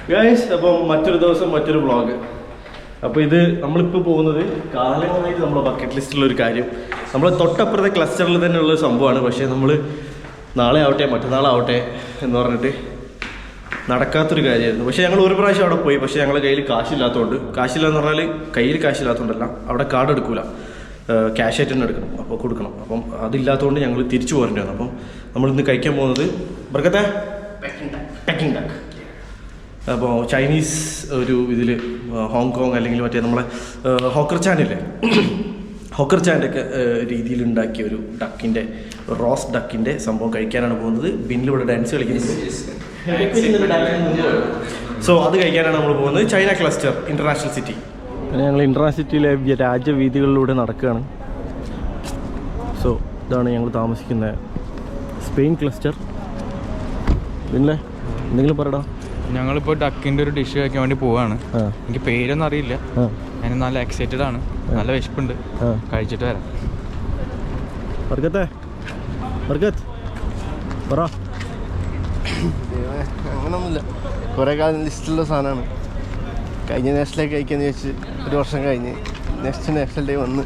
Guys, അപ്പം മറ്റൊരു ദിവസം മറ്റൊരു വ്ളോഗ്. അപ്പോൾ ഇത് നമ്മളിപ്പോൾ പോകുന്നത് കാലങ്ങളായിട്ട് നമ്മളെ ബക്കറ്റ് ലിസ്റ്റിലുള്ളൊരു കാര്യം, നമ്മൾ തൊട്ടപ്പുറത്തെ ക്ലസ്റ്ററിൽ തന്നെ ഉള്ളൊരു സംഭവമാണ്. പക്ഷേ നമ്മൾ നാളെ ആവട്ടെ മറ്റന്നാളാവട്ടെ എന്ന് പറഞ്ഞിട്ട് നടക്കാത്തൊരു കാര്യമായിരുന്നു. പക്ഷേ ഞങ്ങൾ ഒരു പ്രാവശ്യം അവിടെ പോയി. പക്ഷേ ഞങ്ങളുടെ കയ്യിൽ കാശില്ലാത്തതുകൊണ്ട്, കാശില്ലാന്ന് പറഞ്ഞാൽ കയ്യിൽ കാശില്ലാത്തതുകൊണ്ടല്ല, അവിടെ കാർഡ് എടുക്കില്ല, ക്യാഷ് ആയിട്ട് തന്നെ എടുക്കണം, അപ്പോൾ കൊടുക്കണം. അപ്പം അതില്ലാത്തതുകൊണ്ട് ഞങ്ങൾ തിരിച്ചു പോരേണ്ടി വന്നു. അപ്പം നമ്മളിന്ന് കഴിക്കാൻ പോകുന്നത് ബർഗത്തെ പെക്കിംഗ് ഡക്ക്. അപ്പോൾ ചൈനീസ് ഒരു ഇതിൽ ഹോങ്കോങ് അല്ലെങ്കിൽ മറ്റേ നമ്മളെ ഹോക്കർ ചാനില്ലേ, ഹോക്കർ ചാൻ്റെയൊക്കെ രീതിയിൽ ഉണ്ടാക്കിയ ഒരു ഡക്കിൻ്റെ, റോസ്റ്റ് ഡക്കിൻ്റെ സംഭവം കഴിക്കാനാണ് പോകുന്നത്. ബിന്നിലൂടെ ഡാൻസ് കളിക്കുന്നത്. സോ അത് കഴിക്കാനാണ് നമ്മൾ പോകുന്നത്. China cluster international city. പിന്നെ ഞങ്ങൾ ഇൻ്റർനാഷണൽ സിറ്റിയിലെ രാജ്യവീഥികളിലൂടെ നടക്കുകയാണ്. സോ ഇതാണ് ഞങ്ങൾ താമസിക്കുന്ന സ്പെയിൻ ക്ലസ്റ്റർ. പിന്നെ എന്തെങ്കിലും പറയടാ. ഞങ്ങളിപ്പോൾ ഡക്കിൻ്റെ ഒരു ഡിഷ് കഴിക്കാൻ വേണ്ടി പോവാണ്. എനിക്ക് പേരൊന്നും അറിയില്ല, ഞാൻ നല്ല എക്സൈറ്റഡ് ആണ്, നല്ല വിശപ്പുണ്ട്, കഴിച്ചിട്ട് വരാം. അങ്ങനൊന്നുമില്ല, കുറേ കാലം ലിസ്റ്റിലുള്ള സാധനമാണ്. കഴിഞ്ഞ നാഷണലേക്ക് കഴിക്കാന്ന് ചോദിച്ച് ഒരു വർഷം കഴിഞ്ഞ് നെക്സ്റ്റ് നാഷണൽ ഡേ വന്ന്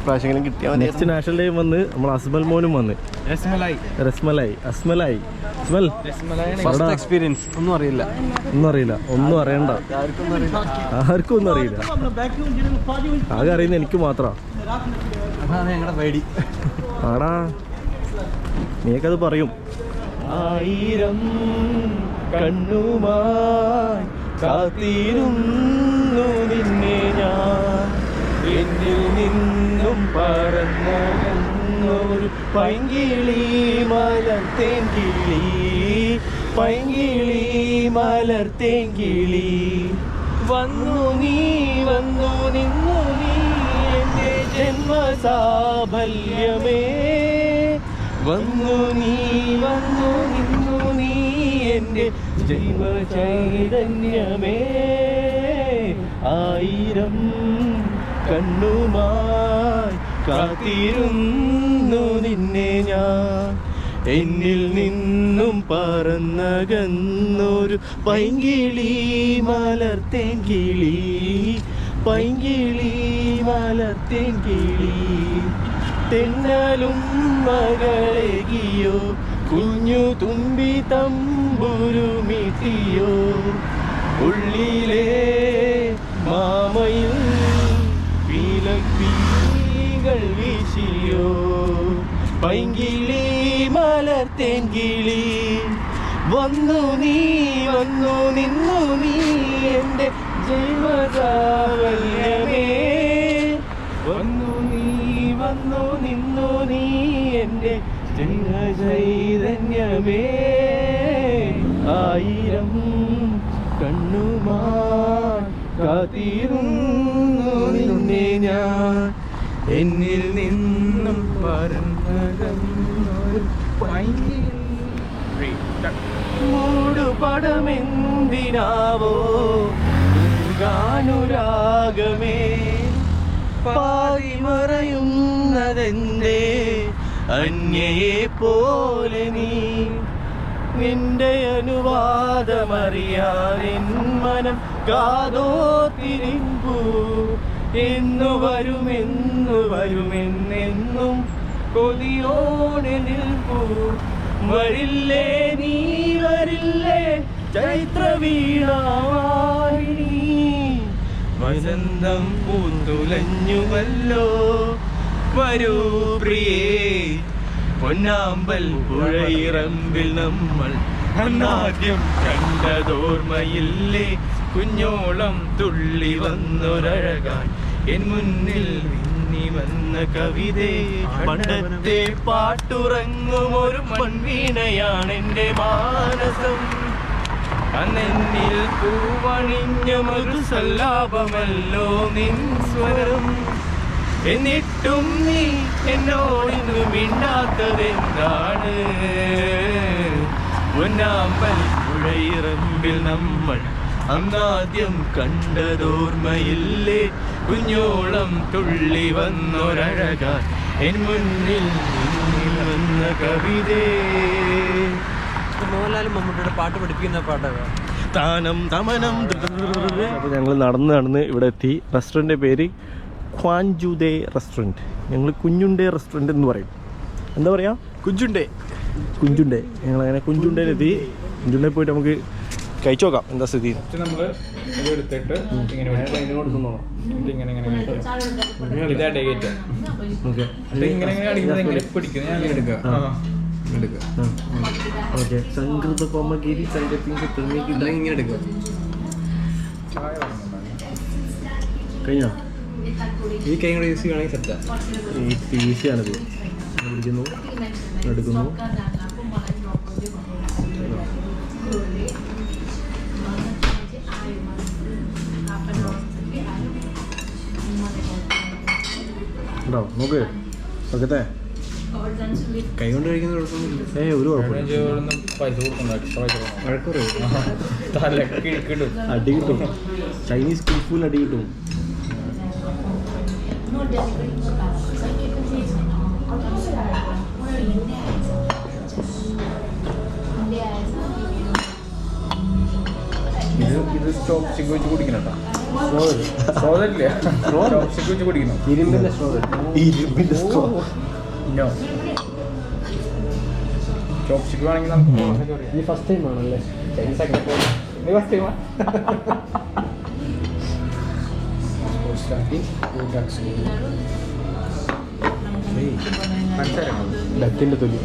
പ്രാവശ്യങ്ങളും കിട്ടിയാൽ മതി. നെക്സ്റ്റ് നാഷണൽ ഡേ വന്ന് നമ്മൾ അസ്മൽ മോനും വന്ന് എക്സ്പീരിയൻസ് ഒന്നും അറിയില്ല, ഒന്നും അറിയണ്ട, ആർക്കും ഒന്നും അറിയില്ല. ആകെ അറിയുന്ന എനിക്ക് മാത്രമാണ്. അതാണ് ഞങ്ങളുടെ പേടി. ആടാ നീക്കത് പറയും. 1000 കണ്ണുമായി കാത്തിരുന്നു നിന്നെ ഞാൻ, എന്നിൽ നിന്നും പറന്നൊരു പൈങ്കിളി മലർത്തേൻ കിളി, പൈങ്കിളി മലർത്തേൻ കിളി. വന്നു നീ വന്നു നിന്നു നീ എൻ്റെ ജന്മസാഫല്യമേ, വന്നു നീ വന്നു നിന്നു നീ എൻ്റെ ജീവചൈതന്യമേ. 1000 കണ്ണുമായി കാത്തിരുന്നു നിന്നെ ഞാൻ, എന്നിൽ നിന്നും പറന്നകന്നൊരു പൈങ്കിളി മലർത്തേൻ കിളി, പൈങ്കിളി മലർത്തേൻ കിളി. തെന്നലും മകളെകിയോ കുഞ്ഞു തുമ്പി തമ്പുരുമിട്ടിയോ, ഉള്ളിലെ മാമയിൽ പീലപ്പീകൾ വീശിയോ, പൈങ്കിളി മലർത്തേൻ കിളി. വന്നു നീ വന്നു നിന്നു നീ എൻ്റെ ജന്മസാഫല്യമേ, വന്നു നീ വന്നു നിന്നു നീ എൻ്റെ ചൈതന്യമേ. 1000 കണ്ണുമായി കാത്തിരുന്നു നിന്നെ ഞാൻ, എന്നിൽ നിന്നും പറന്നകന്നൊരു പൈങ്കിളി. മൂടുപടമെന്തിനാവോ ഗാനുരാഗമേ, പാതി മറയുന്നതെന്തേ അന്യയെ പോലെ നീ. നിന്റെ അനുവാദമറിയാൻ എൻ മനം കാതോത്തിരിപ്പൂ, എന്നു വരുമെന്നെന്നും കൊതിയോടെ നിൽപ്പൂ. വരില്ലേ നീ വരില്ലേ ചൈത്രവീണാവാഹിനി, വസന്തം പൂത്തുലഞ്ഞുവല്ലോ. വരൂ പ്രിയേ പൊന്നാമ്പൽ പുഴയിറമ്പിൽ നമ്മൾ അന്നാദ്യം കണ്ടതോർമ്മയില്ലേ, കുഞ്ഞോളം തുള്ളി വന്നൊരഴകാൻ എൻ മുന്നിൽ മിന്നി വന്ന കവിതേ. പണ്ടത്തെ പാട്ടുറങ്ങും ഒരു മൺവീണയാണ് എൻ്റെ മാനസം, അന്നെന്നിൽ പൂവണിഞ്ഞ മൃദുസല്ലാപമല്ലോ നിൻ സ്വരം. എന്നിട്ടും നീ എന്നോടിന്നു മിണ്ടാത്തതെന്താണ്, പൊന്നാമ്പൽ പുഴയിറമ്പിൽ നമ്മൾ അന്നാദ്യം കണ്ടതോർമ്മയില്ലേ, കുഞ്ഞോളം തുള്ളി വന്നൊരഴകാൻ എൻ മുന്നിൽ വന്ന കവിതേ. മോഹൻലാലും മമ്മൂട്ടിയുടെ പാട്ട് പഠിപ്പിക്കുന്ന പാട്ടൊക്കെ താനം തമനം. അപ്പോൾ ഞങ്ങൾ നടന്ന് ഇവിടെ എത്തി. റെസ്റ്റോറൻറ്റിൻ്റെ പേര് ക്വാൻജുദേ റെസ്റ്റോറൻറ്റ്. ഞങ്ങൾ കുഞ്ഞുണ്ടേ റെസ്റ്റോറൻറ്റ് എന്ന് പറയും. എന്താ പറയുക? കുഞ്ചുണ്ടേ. ഞങ്ങളങ്ങനെ കുഞ്ചുണ്ടയിലെത്തി. കുഞ്ചുണ്ടയിൽ പോയിട്ട് നമുക്ക് കഴിച്ചു നോക്കാം എന്താ സ്ഥിതി. നമ്മൾ ഇത് എടുത്തിട്ട് ഇങ്ങനെ കൊടുക്കുന്നോ? ഇങ്ങനെ ഇതാ ഡേറ്റ്. ഓക്കെ ഇങ്ങനെ അടിക്കുന്നത് എങ്ങനെ പിടിക്കുന്നത്? ഞാൻ എടുക്കുക. ഓക്കെ. സംഗീത കോമഗിരി സംഗീത ഇങ്ങനെ എടുക്കുക. കഴിഞ്ഞോ? ഈ കൈ കൂടെ യൂസ് ചെയ്യുകയാണെങ്കിൽ സെറ്റാ. ഈസിയാണിത്. പിടിക്കുന്നു, എടുക്കുന്നു. ഉണ്ടോ? നോക്ക് നോക്കത്തെ. കൈ കൊണ്ട് കഴിക്കുന്ന കുഴപ്പമൊന്നുമില്ല. ഒരു കുഴപ്പമില്ല. പൈസ കൊടുക്കണം. അടി കിട്ടും. ചൈനീസ് കുൽഫുൽ അടി കിട്ടും. ഇത് സ്റ്റോപ്പ് സ്റ്റിക്ക് വെച്ച് കുടിക്കണം കേട്ടോ. സ്ട്രോതല്ലേ? സ്റ്റോപ്പ് സ്റ്റിക്ക് വെച്ച് കുടിക്കണം. ഇരുമ്പിൻ്റെ സ്ട്രോ. നോ. സ്റ്റോപ്പ് സ്റ്റിക്ക് വേണമെങ്കിൽ നമുക്ക് ഈ ഫസ്റ്റ് ടൈം ആണല്ലേ? നീ ഫസ്റ്റ് ടൈമാ? ഡക്കിൻ്റെ തൊലി.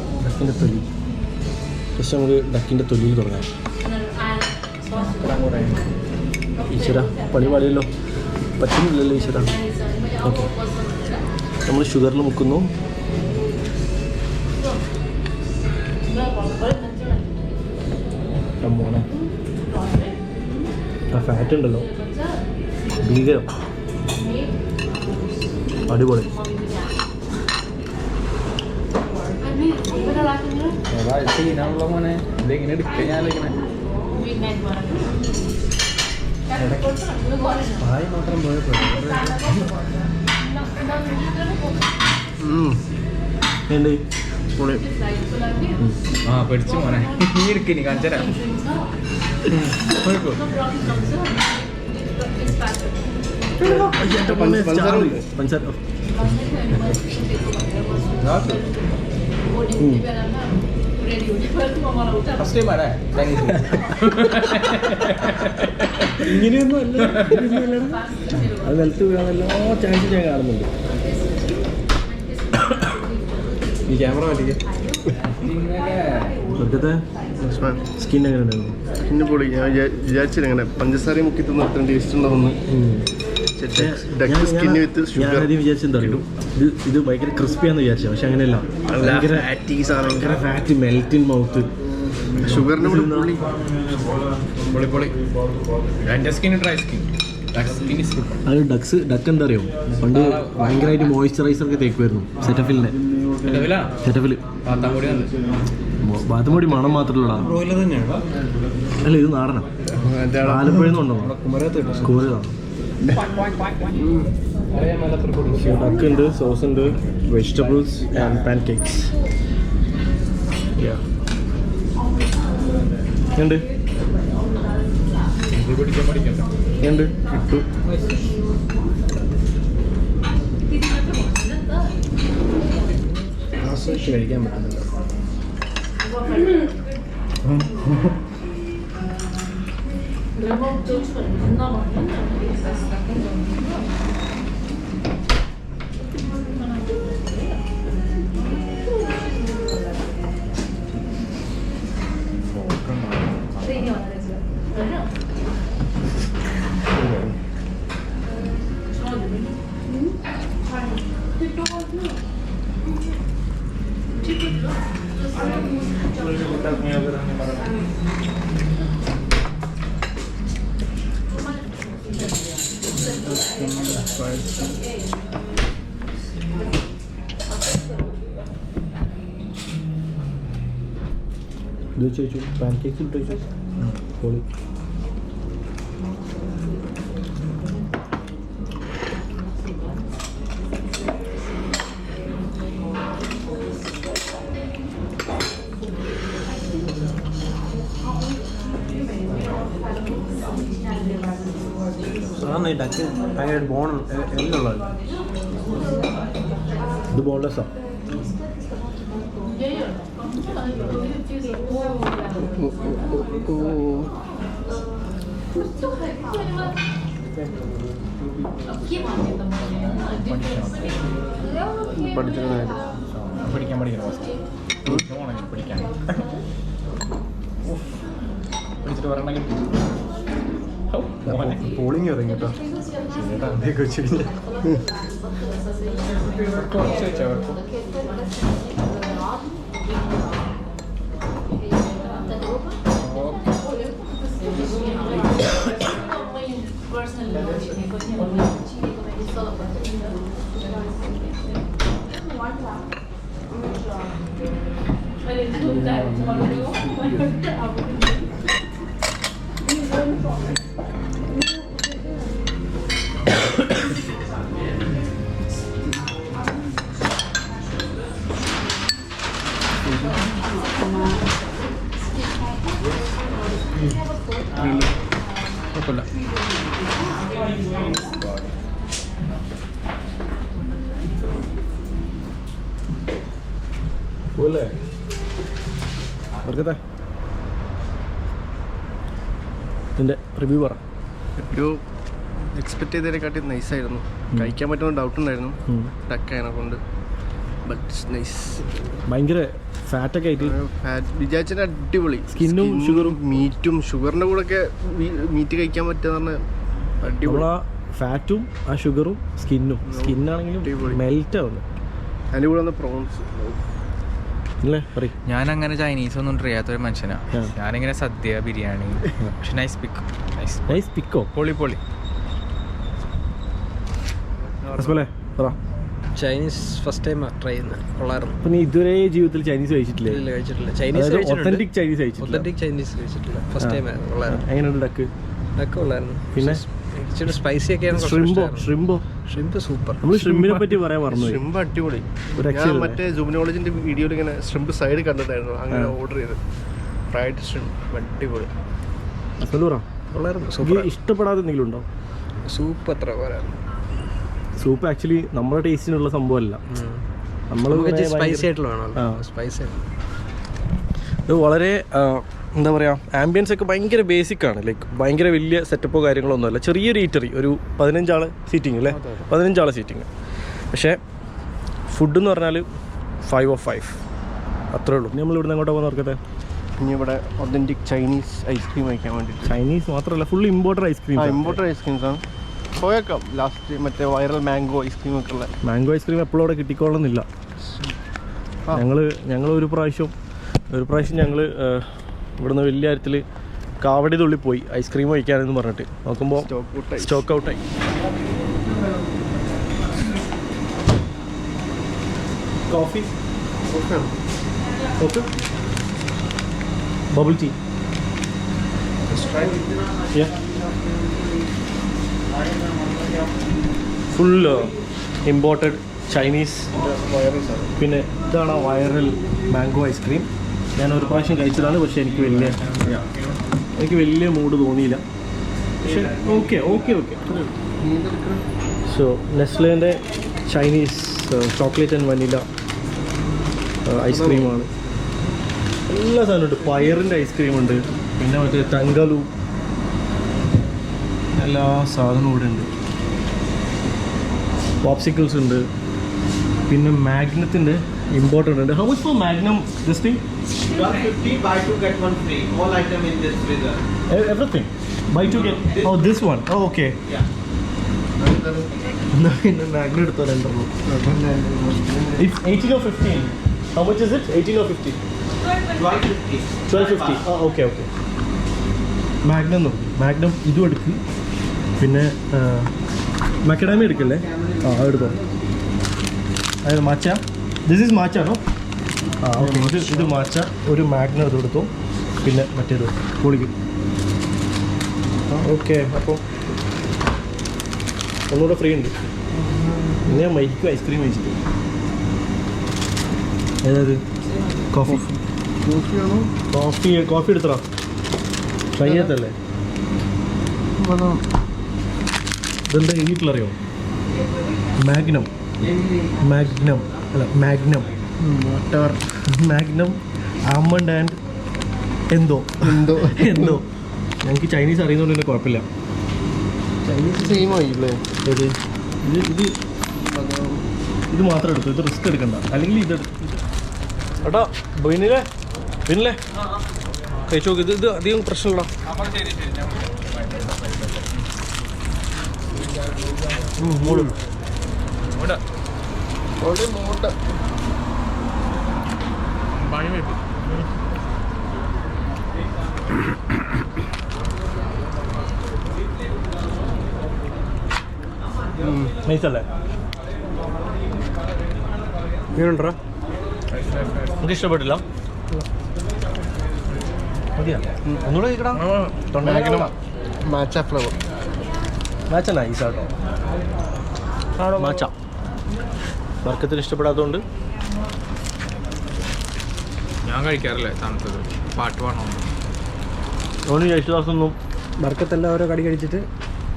പക്ഷെ നമുക്ക് ഡക്കിൻ്റെ തൊലിയിൽ തുടങ്ങാം. ഈശ്വര പണി പാടിയല്ലോ. പറ്റുന്നില്ലല്ലോ ഈശ്വര. ഓക്കെ, നമ്മൾ ഷുഗറിൽ മുക്കുന്നു. മോനെ ആ ഫാറ്റ് ഉണ്ടല്ലോ, ഭീകരം. അടിപൊളി. സീനാണല്ലോ മോനെ. ഇതെങ്ങനെ എടുക്കുക? ഞാനിങ്ങനെ പായ മാത്രം പോയപ്പോൾ പഠിച്ചു മോനെ. നീ എടുക്കിനി കാണിച്ചരാ. പഞ്ചാര ഫസ്റ്റ് ടൈം ആണേ ചൈനീസ്. ഇങ്ങനെയൊന്നും അല്ല. അത് നിലത്ത് വീഴാനെല്ലോ ചാൻസ് ഞാൻ കാണുന്നുണ്ട്. ഈ ക്യാമറ മാറ്റിക്ക്. സത്യത്തെ സ്കിൻ എങ്ങനെ ഉണ്ടായിരുന്നു? സ്കിന്ന് പൊളി. ഞാൻ വിചാരിച്ചില്ല അങ്ങനെ പഞ്ചസാര മുക്കി തിന്നിട്ട് ടേസ്റ്റ് ഉണ്ടാവുന്നു. സ്കിന്ന് വിത്ത് ഞാനത് വിചാരിച്ചെന്താ അറിയോ, ഇത് ഭയങ്കര ക്രിസ്പിയാന്ന് വിചാരിച്ചു. പക്ഷെ അങ്ങനെയല്ല, ഭയങ്കര ഫാറ്റ് മെൽറ്റ് ഇൻ മൗത്ത്. ഷുഗറിന് പൊളി. എൻ്റെ സ്കിൻ ഡ്രൈ സ്കിൻ. അത് ഡക്ക് എന്താ അറിയോ, പണ്ട് ഭയങ്കരമായിട്ട് മോയ്സ്ചറൈസർ ഒക്കെ തേക്കുമായിരുന്നു സെറ്റഫിലിൻ്റെ. സെറ്റഫിൽ ബാത്തുമൂടി മണം മാത്രമല്ല. അല്ല, ഇത് നാടനാ. ആലപ്പുഴയിൽ നിന്നുണ്ടോ? സ്കൂളിലാണ്. ഡക്ക് ഉണ്ട്, സോസ് ഉണ്ട്, വെജിറ്റബിൾസ് ആൻഡ് പാൻ കേക്ക്സ്. ഉണ്ട് കിട്ടു. കഴിക്കാൻ പറ്റുന്നില്ല. ഇത് ചോദിച്ചു പാൻ കേക്ക് ഇട്ട് ചോദിച്ചു. പൊളി. ഈ ഡക്ക് ഭയങ്കര ബോൺ എല്ലുള്ളത്. ഇത് ബോൺലെസ്സാണ്. പഠിക്കാൻ പഠിക്കാൻ പഠിച്ചിട്ട് പറയണമെങ്കിൽ പോളിങ് ഇറങ്ങി കേട്ടോ. കുഴപ്പമില്ല. പോലെ ഇതിൻ്റെ റിവ്യൂ പറ. ഒരു എക്സ്പെക്ട് ചെയ്തതിനെക്കാട്ടി നൈസായിരുന്നു. കഴിക്കാൻ പറ്റുന്ന ഡൗട്ട് ഉണ്ടായിരുന്നു ഡക്കായതിനെ കൊണ്ട്. But nice. ഭയങ്കര ഫാറ്റൊക്കെ ആയിട്ട് വിചാരിച്ചതിന് അടിപൊളി. സ്കിന്നും ഷുഗറും മീറ്റും ഷുഗറിൻ്റെ കൂടെ ഒക്കെ മീറ്റ് കഴിക്കാൻ പറ്റുക അടിപൊളി. ആ ഫാറ്റും ആ ഷുഗറും സ്കിന്നാണെങ്കിലും മെൽറ്റ് ആവുന്നു. അതിൻ്റെ കൂടെ വന്ന പ്രോൺസ് അല്ലേ പറയും. ഞാൻ അങ്ങനെ ചൈനീസ് ഒന്നും ട്രൈ ചെയ്യാത്തൊരു മനുഷ്യനാണ്. ഞാനിങ്ങനെ സദ്യ ബിരിയാണി. പക്ഷെ നൈസ് പിക്കോ പൊളി. പറ. ചൈനീസ് ഫസ്റ്റ് ടൈം ട്രൈ ചെയ്യുന്നത്. കൊള്ളായിരുന്നു. അപ്പം നീ ഇതുവരെ ജീവിതത്തിൽ ചൈനീസ് കഴിച്ചിട്ടില്ലേ? ഇല്ല, കഴിച്ചിട്ടില്ല. ചൈനീസ് ഒത്തന്റിക് ചൈനീസ് കഴിച്ചിട്ടില്ല. ഒത്തന്റിക് ചൈനീസ് കഴിച്ചിട്ടില്ല. ഫസ്റ്റ് ടൈം കൊള്ളായിരുന്നു. എങ്ങനെയുണ്ട് ഡക്ക്? ഡക്ക് കൊള്ളായിരുന്നു. പിന്നെ ഇച്ചിരി സ്പൈസി ഒക്കെയാണ്. Shrimp super. നമ്മൾ ഷ്രിമ്പിനെ പറ്റി പറയാൻ പറഞ്ഞു. ഷ്രിമ്പ് അടിപൊളി. ഒരു ഞാൻ മറ്റേ സൂമിനോളജിന്റെ വീഡിയോയിൽ ഇങ്ങനെ ഷ്രിമ്പ് സൈഡ് കണ്ടിട്ടായിരുന്നു. അങ്ങനെ ഓർഡർ ചെയ്ത് ഫ്രൈഡ് ഷ്രിമ്പ് അടിപൊളി. കൊള്ളായിരുന്നു. ഇഷ്ടപ്പെടാതെ എന്തെങ്കിലും ഉണ്ടോ? സൂപ്പ് അത്ര പോരായിരുന്നു. സൂപ്പ് ആക്ച്വലി നമ്മുടെ ടേസ്റ്റിനുള്ള സംഭവമല്ല. നമ്മൾ സ്പൈസി ആയിട്ടുള്ള വേണമല്ലോ. സ്പൈസി ഇത് വളരെ എന്താ പറയുക, ആംബിയൻസ് ഒക്കെ ഭയങ്കര ബേസിക് ആണ്. ലൈക്ക് ഭയങ്കര വലിയ സെറ്റപ്പോ കാര്യങ്ങളൊന്നും അല്ല. ചെറിയൊരു ഈറ്ററി, ഒരു 15 ആള് സീറ്റിംഗ് അല്ലേ, 15 ആള് സീറ്റിംഗ്. പക്ഷേ ഫുഡ് എന്ന് പറഞ്ഞാൽ 5 of 5 അത്രേ ഉള്ളൂ. നമ്മൾ ഇവിടുന്ന് അങ്ങോട്ട് പോകാൻ നോക്കട്ടെ. ഇനി ഇവിടെ ഒതന്റിക് ചൈനീസ് ഐസ്ക്രീം കഴിക്കാൻ വേണ്ടിയിട്ട്. ചൈനീസ് മാത്രമല്ല, full imported ice cream. Imported ice creams ആണ്. പോയേക്കാം ലാസ്റ്റ് മറ്റേ വൈറൽ മാംഗോ ഐസ്ക്രീം ഒക്കെ ഉള്ള. മാംഗോ ഐസ്ക്രീം എപ്പോഴും അവിടെ കിട്ടിക്കോളുന്നില്ല. ഞങ്ങൾ ഒരു പ്രാവശ്യം ഞങ്ങൾ ഇവിടുന്ന് വലിയ കാര്യത്തിൽ കാവടി തുള്ളി പോയി ഐസ്ക്രീം കഴിക്കാനെന്ന് പറഞ്ഞിട്ട് നോക്കുമ്പോൾ സ്റ്റോക്ക് ഔട്ടായി. Coffee, bubble tea, full imported Chinese. പിന്നെ ഇതാണ് വൈറൽ മാംഗോ ഐസ്ക്രീം. ഞാൻ ഒരു പ്രാവശ്യം കഴിച്ചതാണ്. പക്ഷേ എനിക്ക് വലിയ മൂഡ് തോന്നിയില്ല. പക്ഷേ ഓക്കെ. സോ നെസ്ലേൻ്റെ ചൈനീസ് ചോക്ലേറ്റ് ആൻഡ് വനില ഐസ്ക്രീമാണ്. എല്ലാ സാധനമുണ്ട്. പയറിൻ്റെ ഐസ്ക്രീം ഉണ്ട്. പിന്നെ മറ്റേ തങ്കലു, എല്ലാ സാധനവും ഇവിടെ ഉണ്ട്. പോപ്സിക്കിൾസ് ഉണ്ട്. പിന്നെ മാഗ്നത്തിൻ്റെ ഇമ്പോർട്ടൻ്റ് ഉണ്ട്. How much for magnum this thing? 150, buy 2 get 1 free. All item in this freezer. Everything. Buy 2 get. Oh, this one. Oh, okay. Yeah. പിന്നെ മാഗ്നം എടുത്തോ രണ്ടെണ്ണം. It's 18 or 15. How much is it? 18 or 15? 1250. 1250. Oh, okay. Magnum ഇതും എടുക്കും. പിന്നെ മക്കഡാമി എടുക്കല്ലേ? എടുത്തോ. അതായത് മാച്ച. This is മാച്ച ആണോ? ഓക്കെ. ഇത് മാച്ച. ഒരു മാഗ്നം ഇത് എടുത്തു. പിന്നെ മറ്റേത് പൊളിക്കും. ഓക്കെ. അപ്പോൾ ഒന്നുകൂടെ ഫ്രീ ഉണ്ട്. പിന്നെ ഞാൻ മൈക്കും ഐസ്ക്രീം കഴിച്ചിട്ട്. ഏതായത് കോഫി എടുത്തോ. ട്രൈ ചെയ്തല്ലേ? ഇതെന്താ എഴുതിയിട്ടുള്ളറിയോ? മാഗ്നം ആൽമണ്ട് ആൻഡ് എന്തോ ഞങ്ങൾക്ക് ചൈനീസ് അറിയുന്നതുകൊണ്ട് തന്നെ കുഴപ്പമില്ല. ചൈനീസ് സെയിം ആയില്ലേ? ഇത് ഇത് ഇത് ഇത് മാത്രം എടുത്തു. ഇത് റിസ്ക് എടുക്കണ്ട. അല്ലെങ്കിൽ ഇത് കേട്ടോ പിന്നില്ലേ കഴിച്ചു നോക്ക്. ഇത് അധികം പ്രശ്നമില്ല. മൂടും നൈസല്ലേ? ഇങ്ങനെയുണ്ടോ? നമുക്ക് ഇഷ്ടപ്പെട്ടില്ല. മതിയാ? ഒന്നുകൂടെ കഴിക്കടാ. മാച്ച ഫ്ലവർ മാച്ച നൈസാട്ടോ. മാച്ച വർക്കത്തിന് ഇഷ്ടപ്പെടാത്തതുകൊണ്ട് ഞാൻ കഴിക്കാറില്ല തണുത്തത്. പാട്ട് വേണോ? ഓന് യേശുദാസൊന്നും ബർക്കത്തെല്ലാം ഓരോ കടി കഴിച്ചിട്ട്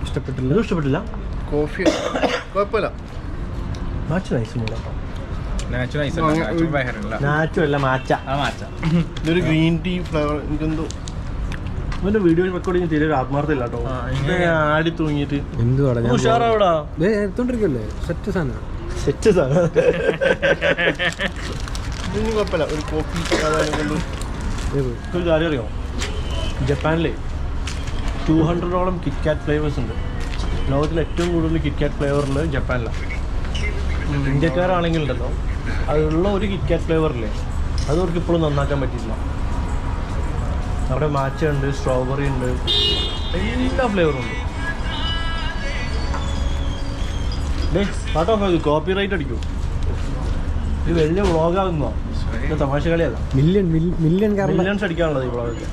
ഇഷ്ടപ്പെട്ടില്ല. ഇതും ഇഷ്ടപ്പെട്ടില്ല. കോഫി കുഴപ്പമില്ല. മാച്ച നൈസ് മൂടാട്ടോ. നാച്ചു അല്ല മാച്ച. ഇതൊരു ഗ്രീൻ ടീ ഫ്ലേവർ. എനിക്കെന്തോ ഇവന്റെ വീഡിയോ റെക്കോർഡിങ് തീരെ ഒരു ആത്മാർത്ഥമില്ല കേട്ടോ. ആടി തൂങ്ങിയിട്ട് എന്തുവാടാ ഞാൻ ഉഷാറാവിടാ. എടുത്തോണ്ടിരിക്കല്ലേ? സെറ്റ് സാധനം. സെറ്റ് സാധനം. ഇതൊന്നും കുഴപ്പമില്ല. ഒരു കോഫി ഒരു കാര്യം അറിയോ? ജപ്പാനിലെ 200ഓളം കിറ്റ്കാറ്റ് ഫ്ലേവേഴ്സ് ഉണ്ട്. ലോകത്തിലെ ഏറ്റവും കൂടുതൽ കിറ്റ്കാറ്റ് ഫ്ലേവറുള്ളത് ജപ്പാനിലാണ്. ഇന്ത്യക്കാരാണെങ്കിൽ ഉണ്ടല്ലോ, അതിലുള്ള ഒരു കിറ്റ്കാറ്റ് ഫ്ലേവറില്ലേ, അത് അവർക്ക് ഇപ്പോഴും നന്നാക്കാൻ പറ്റിയില്ല. അവിടെ മാച്ച ഉണ്ട്, സ്ട്രോബെറി ഉണ്ട്, എല്ലാ ഫ്ലേവറും ഉണ്ട്. പാട്ടോ കോപ്പി റൈറ്റ് അടിക്കൂ. ഇത് വലിയ വ്ളോഗാകുന്നോ? തമാശ കളിയല്ല. മില്യൺ മില്യൺസ് അടിക്കാനുള്ളത് ഈ വ്ളോഗൊക്കെ.